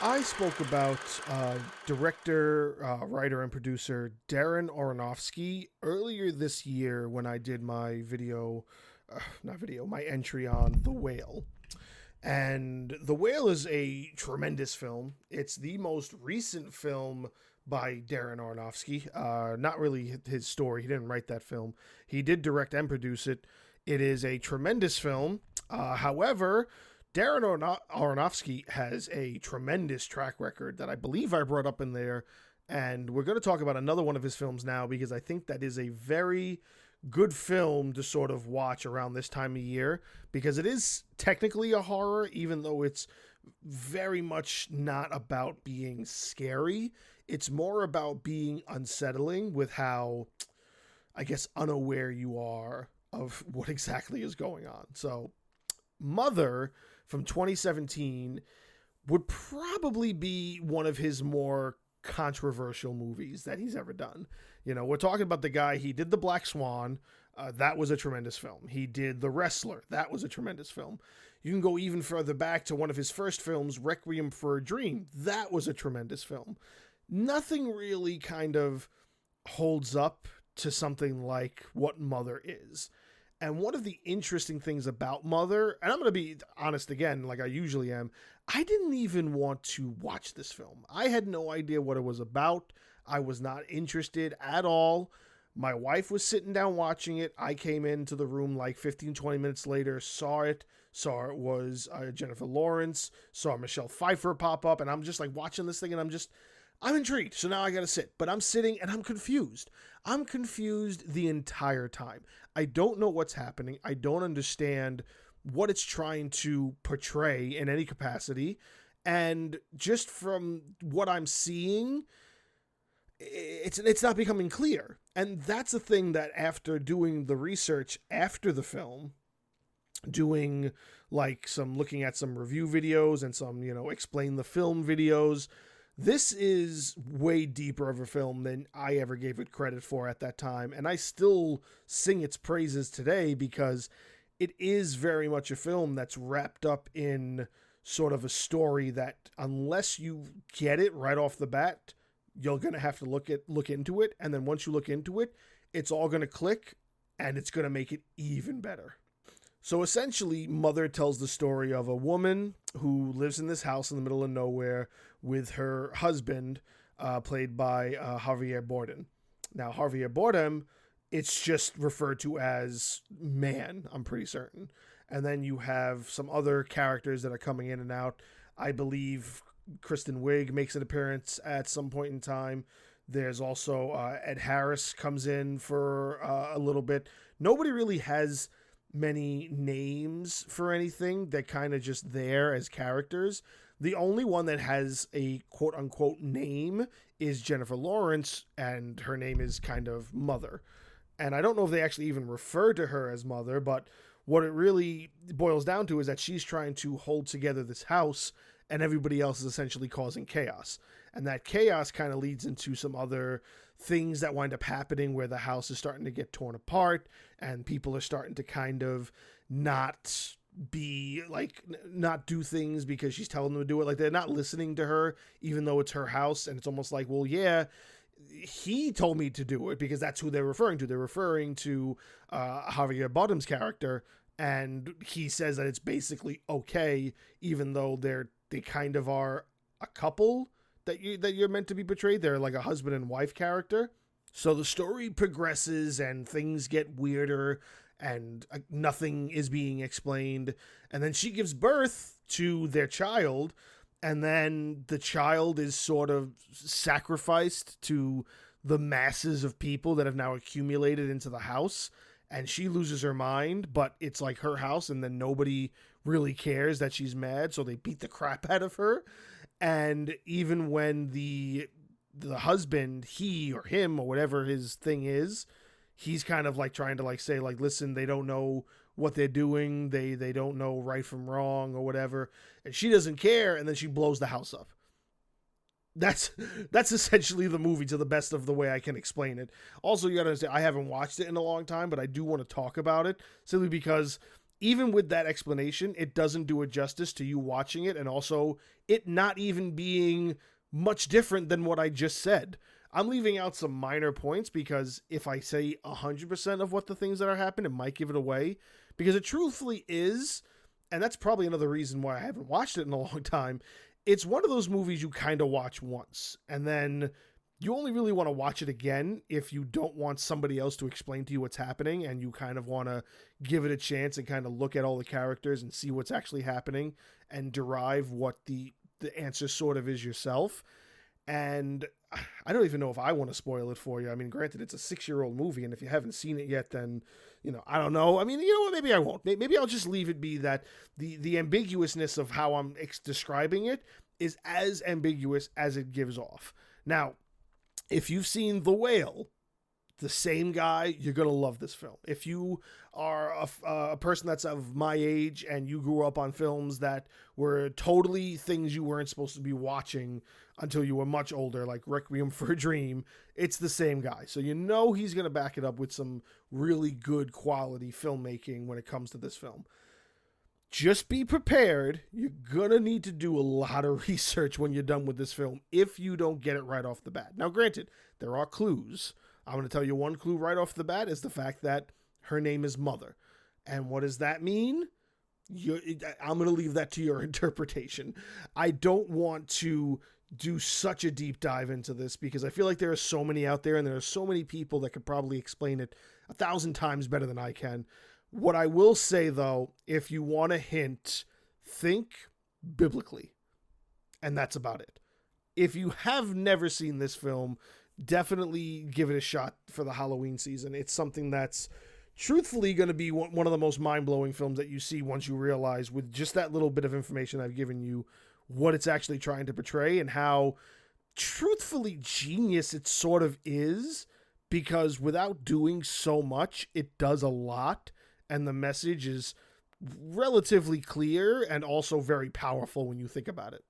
I spoke about director, writer, and producer Darren Aronofsky earlier this year when I did my my entry on The Whale. And The Whale is a tremendous film. It's the most recent film by Darren Aronofsky. Not really his story, he didn't write that film. He did direct and produce it. It is a tremendous film. However, Darren Aronofsky has a tremendous track record that I believe I brought up in there. And we're going to talk about another one of his films now because I think that is a very good film to sort of watch around this time of year because it is technically a horror, even though it's very much not about being scary. It's more about being unsettling with how, I guess, unaware you are of what exactly is going on. So, Mother from 2017 would probably be one of his more controversial movies that he's ever done. You know, we're talking about the guy, he did The Black Swan. That was a tremendous film. He did The Wrestler. That was a tremendous film. You can go even further back to one of his first films, Requiem for a Dream. That was a tremendous film. Nothing really kind of holds up to something like what Mother is. And one of the interesting things about Mother, and I'm going to be honest again, like I usually am, I didn't even want to watch this film. I had no idea what it was about. I was not interested at all. My wife was sitting down watching it. I came into the room like 15, 20 minutes later, saw it was Jennifer Lawrence, saw Michelle Pfeiffer pop up, and I'm just like watching this thing, and I'm intrigued. So now I got to sit, but I'm sitting and I'm confused. I'm confused the entire time. I don't know what's happening. I don't understand what it's trying to portray in any capacity. And just from what I'm seeing, it's not becoming clear. And that's the thing that after doing the research after the film, doing like some looking at some review videos and some, explain the film videos, this is way deeper of a film than I ever gave it credit for at that time. And I still sing its praises today because it is very much a film that's wrapped up in sort of a story that unless you get it right off the bat, you're going to have to look into it. And then once you look into it, it's all going to click and it's going to make it even better. So essentially, Mother tells the story of a woman who lives in this house in the middle of nowhere with her husband, played by Javier Bardem. Now, Javier Bardem, it's just referred to as man, I'm pretty certain. And then you have some other characters that are coming in and out. I believe Kristen Wiig makes an appearance at some point in time. There's also Ed Harris comes in for a little bit. Nobody really has many names for anything. They're kind of just there as characters. The only one that has a quote unquote name is Jennifer Lawrence, and her name is kind of Mother. And I don't know if they actually even refer to her as Mother, but what it really boils down to is that she's trying to hold together this house and everybody else is essentially causing chaos. And that chaos kind of leads into some other things that wind up happening where the house is starting to get torn apart and people are starting to kind of not not do things because she's telling them to do it. Like they're not listening to her, even though it's her house. And it's almost like, well, yeah, he told me to do it because that's who they're referring to. They're referring to Javier Bardem's character. And he says that it's basically okay, even though they kind of are a couple that you're meant to be portrayed. They're like a husband and wife character. So the story progresses and things get weirder and nothing is being explained. And then she gives birth to their child. And then the child is sort of sacrificed to the masses of people that have now accumulated into the house. And she loses her mind, but it's like her house. And then nobody really cares that she's mad. So they beat the crap out of her. And even when the husband, he or him or whatever his thing is, he's kind of like trying to like say like, listen, they don't know what they're doing. They don't know right from wrong or whatever. And she doesn't care. And then she blows the house up. That's essentially the movie to the best of the way I can explain it. Also, you gotta understand, I haven't watched it in a long time, but I do want to talk about it simply because even with that explanation, it doesn't do it justice to you watching it, and also it not even being much different than what I just said. I'm leaving out some minor points because if I say 100% of what the things that are happening, it might give it away, because it truthfully is, and that's probably another reason why I haven't watched it in a long time. It's one of those movies you kind of watch once, and then you only really want to watch it again if you don't want somebody else to explain to you what's happening, and you kind of want to give it a chance and kind of look at all the characters and see what's actually happening and derive what the answer sort of is yourself. And I don't even know if I want to spoil it for you. I mean, granted, it's a 6-year-old movie, and if you haven't seen it yet, then, I don't know. I mean, you know what? Maybe I won't. Maybe I'll just leave it be that the ambiguousness of how I'm describing it is as ambiguous as it gives off. Now, if you've seen The Whale, the same guy, you're going to love this film. If you are a person that's of my age and you grew up on films that were totally things you weren't supposed to be watching until you were much older, like Requiem for a Dream, it's the same guy. So he's going to back it up with some really good quality filmmaking when it comes to this film. Just be prepared. You're going to need to do a lot of research when you're done with this film if you don't get it right off the bat. Now, granted, there are clues. I'm going to tell you one clue right off the bat is the fact that her name is Mother. And what does that mean? I'm going to leave that to your interpretation. I don't want to do such a deep dive into this because I feel like there are so many out there and there are so many people that could probably explain it 1,000 times better than I can. What I will say, though, if you want a hint, think biblically. And that's about it. If you have never seen this film, definitely give it a shot for the Halloween season. It's something that's truthfully going to be one of the most mind-blowing films that you see once you realize, with just that little bit of information I've given you, what it's actually trying to portray and how truthfully genius it sort of is, because without doing so much, it does a lot, and the message is relatively clear and also very powerful when you think about it.